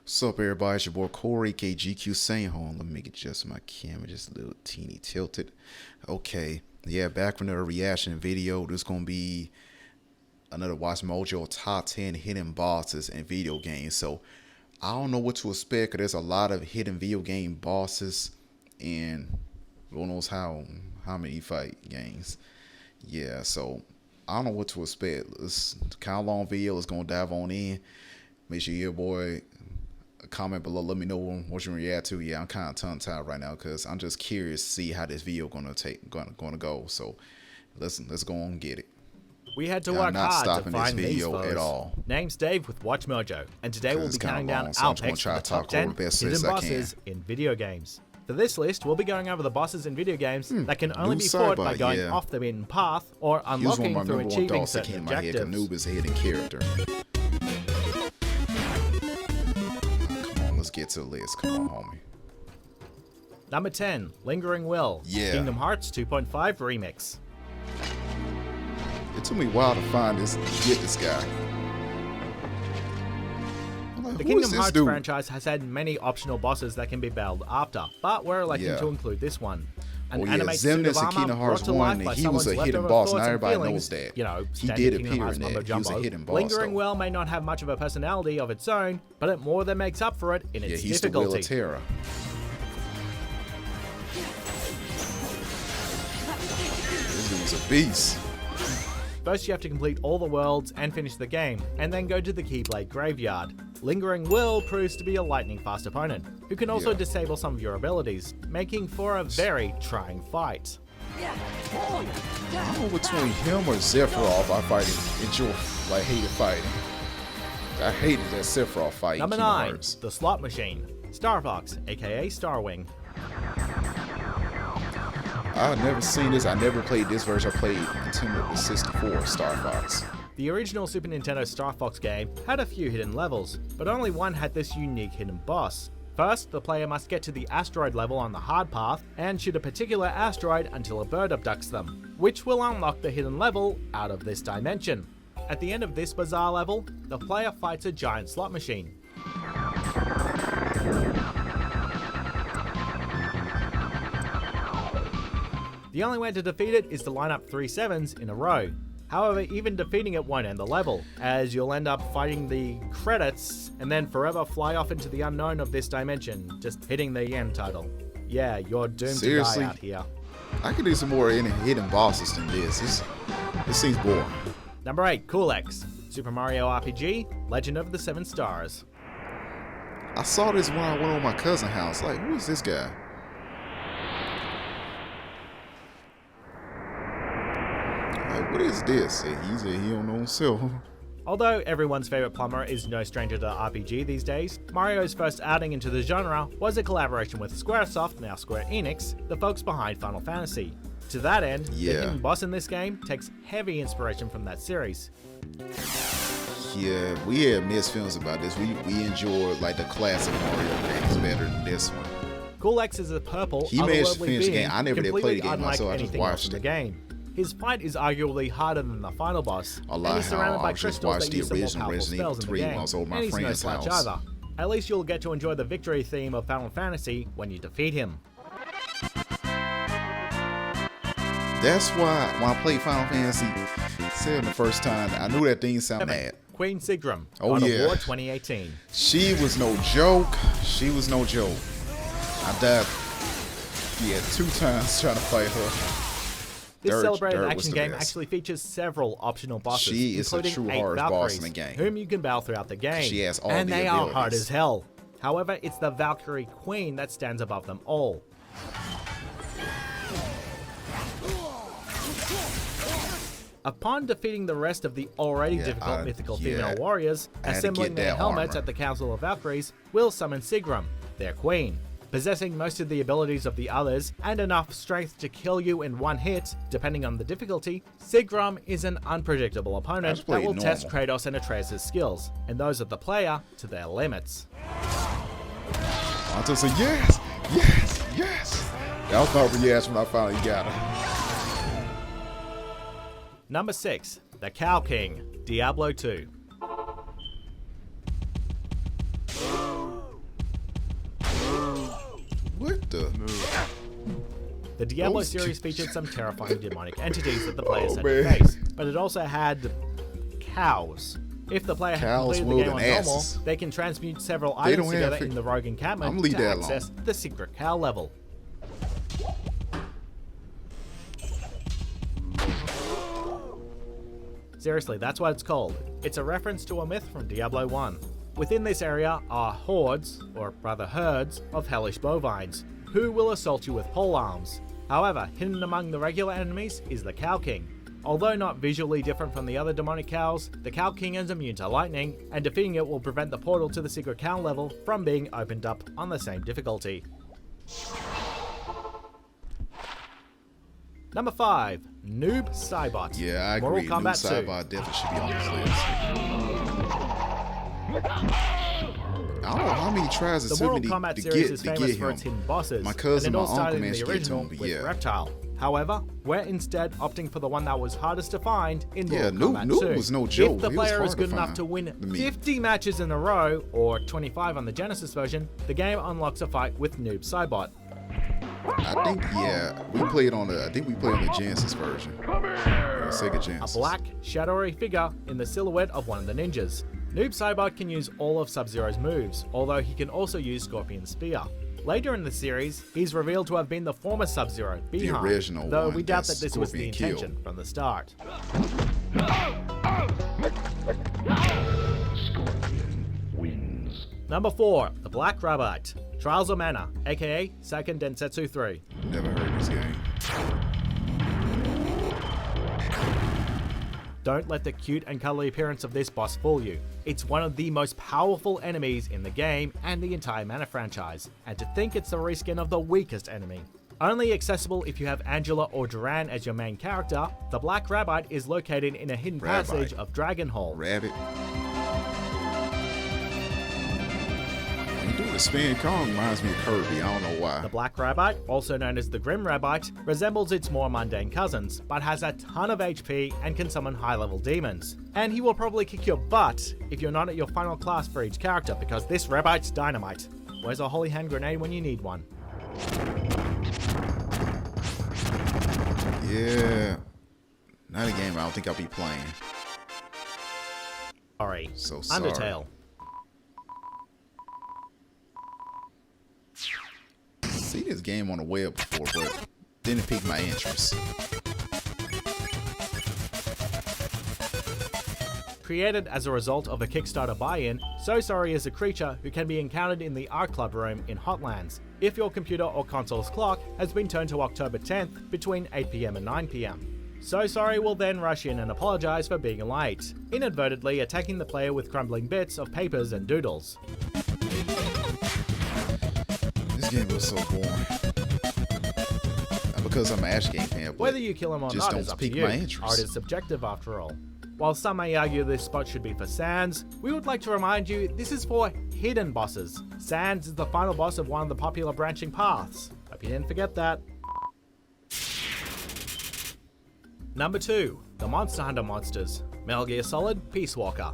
What's up, everybody? It's your boy Corey KGQ saying, hold on, let me adjust my camera just a little teeny tilted. Okay, yeah, back from another reaction video. This gonna be another Watch Mojo top 10 hidden bosses in video games. So I don't know what to expect, 'cause there's a lot of hidden video game bosses and Lord knows how many fight games. Yeah, so I don't know what to expect. It's kind of long video. Let's gonna dive on in. Make sure your boy comment below, let me know what you react to. Yeah, I'm kind of tongue tied right now because I'm just curious to see how this video gonna go. So let's go on and get it. We had to I'm work not hard to stopping this find these video foes. at all. Name's Dave with Watch Mojo, and today we'll It's be kinda counting down long, so I'm our just gonna picks try for the to top talk 10 over the best hidden as I can. bosses in video games. For this list, we'll be going over the bosses in video games that can only Noob be fought by Saibot, going yeah. off the beaten path or He was one unlocking of my through number one achieving thoughts that certain came in my head. objectives. Noob is a hidden character. Come on, let's get to the list. Come on, homie. Number 10, Lingering Will, Yeah. Kingdom Hearts 2.5 Remix. It took me a while to find this, get this guy. I'm like, The who Kingdom is this Hearts dude? franchise has had many optional bosses that can be battled after, but we're electing Yeah. to include this one. An Oh yeah, animated suit of Xemnas in armor Kingdom Hearts brought to 1, life by he was a someone's hidden leftover boss, and thoughts and everybody feelings. knows that. You know, He standard did Kingdom appear Hearts in mumbo that. He was a jumbo. hidden boss, Lingering though. Will may not have much of a personality of its own, but it more than makes up for it in Yeah, its he's the Will difficulty. of Terror. This dude's a beast. First, you have to complete all the worlds and finish the game, and then go to the Keyblade Graveyard. Lingering Will proves to be a lightning-fast opponent, who can also Yeah. disable some of your abilities, making for a very trying fight. I don't know between him or Sephiroth I hated fighting. I hated that Sephiroth fight. Number in Kingdom 9, Hearts. the Slot Machine, Star Fox, aka Starwing. I've never seen this. I never played this version. I played Nintendo 64 Star Fox. The original Super Nintendo Star Fox game had a few hidden levels, but only one had this unique hidden boss. First, the player must get to the asteroid level on the hard path and shoot a particular asteroid until a bird abducts them, which will unlock the hidden level out of this dimension. At the end of this bizarre level, the player fights a giant slot machine. The only way to defeat it is to line up 3 sevens in a row. However, even defeating it won't end the level, as you'll end up fighting the credits and then forever fly off into the unknown of this dimension, just hitting the end title. Yeah, you're doomed Seriously? to die out here. I could do some more hidden bosses than this. This seems boring. Number 8, Cool X, Super Mario RPG, Legend of the Seven Stars. I saw this when I went over my cousin's house. Like, who is this guy? Like, what is this? He don't know himself. Although everyone's favorite plumber is no stranger to RPG these days, Mario's first outing into the genre was a collaboration with Squaresoft, now Square Enix, the folks behind Final Fantasy. To that end, the Yeah. hidden boss in this game takes heavy inspiration from that series. Yeah, we had mixed feelings about this. We enjoyed like the classic Mario games better than this one. Cool X is a purple, He managed to otherworldly finish the being, game. I never did play completely the game unlike myself. I just anything else watched in the it. game. His fight is arguably harder than the final boss, I and like he's surrounded how by I just crystals watched that the use some more original powerful Resident spells Evil in 3 the when I game, was over at my and he's no friend's slouch house. either. At least you'll get to enjoy the victory theme of Final Fantasy when you defeat him. That's why when I played Final Fantasy 7 the first time, I knew that thing sounded mad. Queen Sigram, Oh, God yeah. of War 2018. She was no joke. She was no joke. I died. Yeah, 2 times trying to fight her. This Dirt celebrated was action the game best. actually features several optional bosses, She is a including true 8 hardest boss in Valkyries, the game. whom you can battle throughout the game. She has all and the they are hard abilities. as hell. However, it's the Valkyrie Queen that stands above them all. Upon defeating the rest of the already difficult mythical female warriors, I had to assembling get their that helmets armor. at the Council of Valkyries will summon Sigram, their queen. Possessing most of the abilities of the others and enough strength to kill you in one hit, depending on the difficulty, Sigram is an unpredictable opponent just that played will test normal. Kratos and Atreus' skills, and those of the player to their limits. I just said, yes, yes, yes. That was my reaction when I finally got her. Number 6, the Cow King, Diablo 2. What the? The Diablo Those series two- featured some terrifying demonic entities that the players Oh, had to man. face, but it also had cows. If the player had Cows completed the game on wielding normal, asses. they can transmute several They items don't have together fi- in the rogue encampment I'ma leave to that alone. access the secret cow level. Seriously, that's what it's called. It's a reference to a myth from Diablo 1. Within this area are hordes, or rather herds, of hellish bovines, who will assault you with polearms. However, hidden among the regular enemies is the Cow King. Although not visually different from the other demonic cows, the Cow King is immune to lightning, and defeating it will prevent the portal to the secret cow level from being opened up on the same difficulty. Number 5. Noob Saibot. Yeah, I Mortal agree. Kombat Noob 2. Saibot definitely should be on this list. I don't know how many tries it The took me Mortal Kombat to series get is to famous get for its him. hidden bosses, My cousin, and it all my uncle started in managed the to get to original him, but with yeah. Reptile. However, we're instead opting for the one that was hardest to find in Yeah, Mortal Noob- Kombat Noob 2. was no joke. If the He was player hard is to good enough find to win to me. 50 matches in a row, or 25 on the Genesis version, the game unlocks a fight with Noob Saibot. I think we played on the Genesis version. Yeah, Sega A Genesis. black, shadowy figure in the silhouette of one of the ninjas. Noob Saibot can use all of Sub-Zero's moves, although he can also use Scorpion Spear. Later in the series, he's revealed to have been the former Sub-Zero, Bihan, original though one we doubt that that this was the Scorpion intention killed. from the start. Scorpion wins. Number 4, The Black Rabbit, Trials of Mana, aka Seiken Densetsu 3. Never heard this game. Don't let the cute and cuddly appearance of this boss fool you. It's one of the most powerful enemies in the game and the entire Mana franchise, and to think it's the reskin of the weakest enemy. Only accessible if you have Angela or Duran as your main character, the Black Rabbit is located in a hidden Rabbite. passage of Dragon Hall. Rabbit. When you do the spin Kong reminds me of Kirby. I don't know why. The Black Rabbit, also known as the Grim Rabbit, resembles its more mundane cousins, but has a ton of HP and can summon high-level demons. And he will probably kick your butt if you're not at your final class for each character, because this Rabbit's dynamite. Where's a holy hand grenade when you need one? Yeah. Not a game I don't think I'll be playing. Sorry. So sorry. Undertale. Seen this game on the web before, but didn't pique my interest. Created as a result of a Kickstarter buy-in, So Sorry is a creature who can be encountered in the Art Club room in Hotlands if your computer or console's clock has been turned to October 10th between 8 PM and 9 PM. So Sorry will then rush in and apologize for being late, inadvertently attacking the player with crumbling bits of papers and doodles. This game was so boring. Not because I'm an action game fan, but Whether you kill him or just not is don't up to pique you. my interest. Art is subjective after all. While some may argue this spot should be for Sans, we would like to remind you this is for hidden bosses. Sans is the final boss of one of the popular branching paths. Hope you didn't forget that. Number 2, the Monster Hunter monsters. Metal Gear Solid Peace Walker.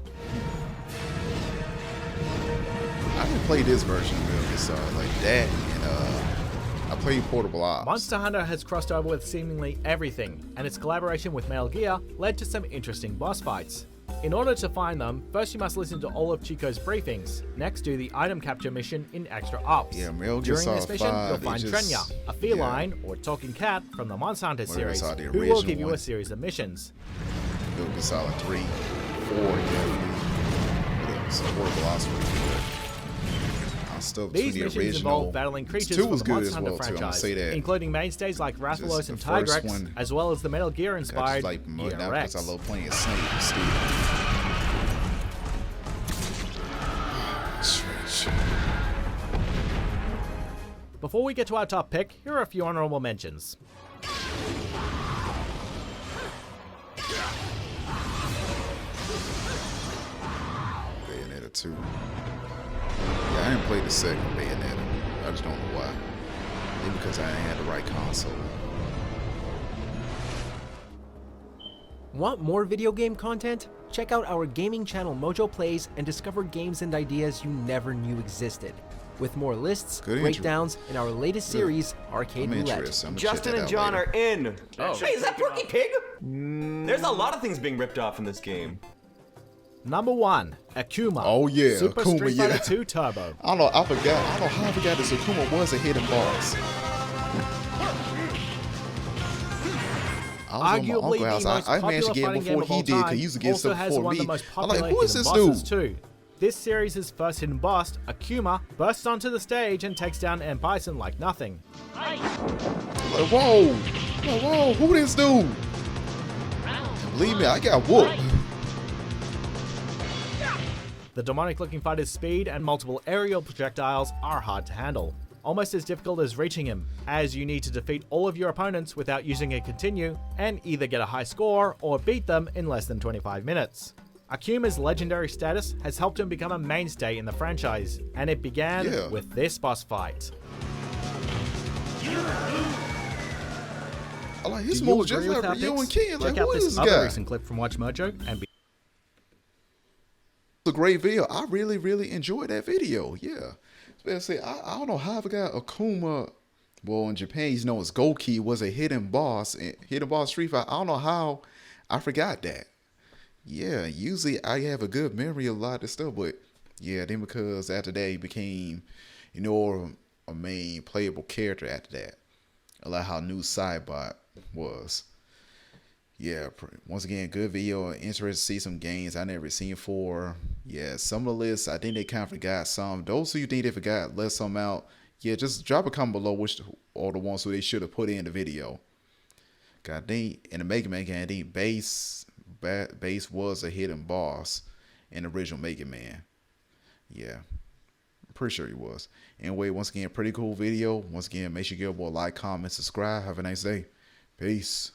I haven't played this version of Metal Gear Solid like that, and I played Portable Ops. Monster Hunter has crossed over with seemingly everything, and its collaboration with Metal Gear led to some interesting boss fights. In order to find them, first you must listen to all of Chico's briefings. Next, do the item capture mission in Extra Ops. Yeah, Metal Gear During this Solid mission, 5, you'll it find just- Trenya, a feline or talking cat from the Monster Hunter Metal Gear series, Solid, the who will original give you a one. series of missions. Metal Gear Solid 3, 4, definitely. So Portable Ops was good. I'm stuck between These the missions original. involve battling creatures 2 from was the good Monster as Hunter well too. I'm gonna franchise, say that. including mainstays like Rathalos Just and the first Tigrex, one- as well as the Metal Gear I just inspired like mud Gear now Rex. because I love playing Snake and Steve. Trash. Before we get to our top pick, here are a few honorable mentions. Bayonetta 2. Yeah, I didn't play the second Bayonetta. I just don't know why. Maybe because I didn't have the right console. Want more video game content? Check out our gaming channel Mojo Plays and discover games and ideas you never knew existed. with more lists, Good intro. breakdowns, in our latest series, Arcade I'm Roulette. interested. I'm gonna Justin check and that John out are in. Oh. Hey, is that Porky Pig? There's a lot of things being ripped off in this game. Number 1, Akuma. Oh, yeah, Super Akuma, Street Fighter yeah. 2 Turbo. I don't know. I forgot. I don't know how I forgot this Akuma was a hidden boss. I was on my Arguably uncle's the house. most I managed popular to get fighting him game before of all he did because time. he used to get Also stuff has before one me. of the most I'm popular like, who is hidden this bosses dude? too. This series' first hidden boss, Akuma, bursts onto the stage and takes down M. Bison like nothing. Like, whoa, whoa, who this dude? Believe me, I got whooped. The demonic-looking fighter's speed and multiple aerial projectiles are hard to handle. Almost as difficult as reaching him, as you need to defeat all of your opponents without using a continue, and either get a high score or beat them in less than 25 minutes. Akuma's legendary status has helped him become a mainstay in the franchise, and it began with this boss fight. I like his Do you moves just agree with like our Ryu picks? and Ken. Like, Check out who is this this other guy? recent clip from Watch Mojo and be A great video. I really enjoyed that video. Yeah. Especially, I don't know how I forgot Akuma. Well, in Japan, he's known as Goki, was a hidden boss. Hidden boss Street Fighter. I don't know how I forgot that. Yeah, usually I have a good memory of a lot of this stuff, but yeah, then because after that he became, you know, a main playable character after that. I like how new Cybot was. Yeah, once again, good video. Interested to see some games I never seen before. Yeah, some of the lists, I think they kind of forgot some. Those who think they forgot, let some out. Yeah, just drop a comment below which are the ones who they should have put in the video. God, they in the Mega Man game, I think Base was a hidden boss in the original Mega Man. Yeah, I'm pretty sure he was. Anyway, once again, pretty cool video. Once again, make sure you give a like, comment, subscribe. Have a nice day. Peace.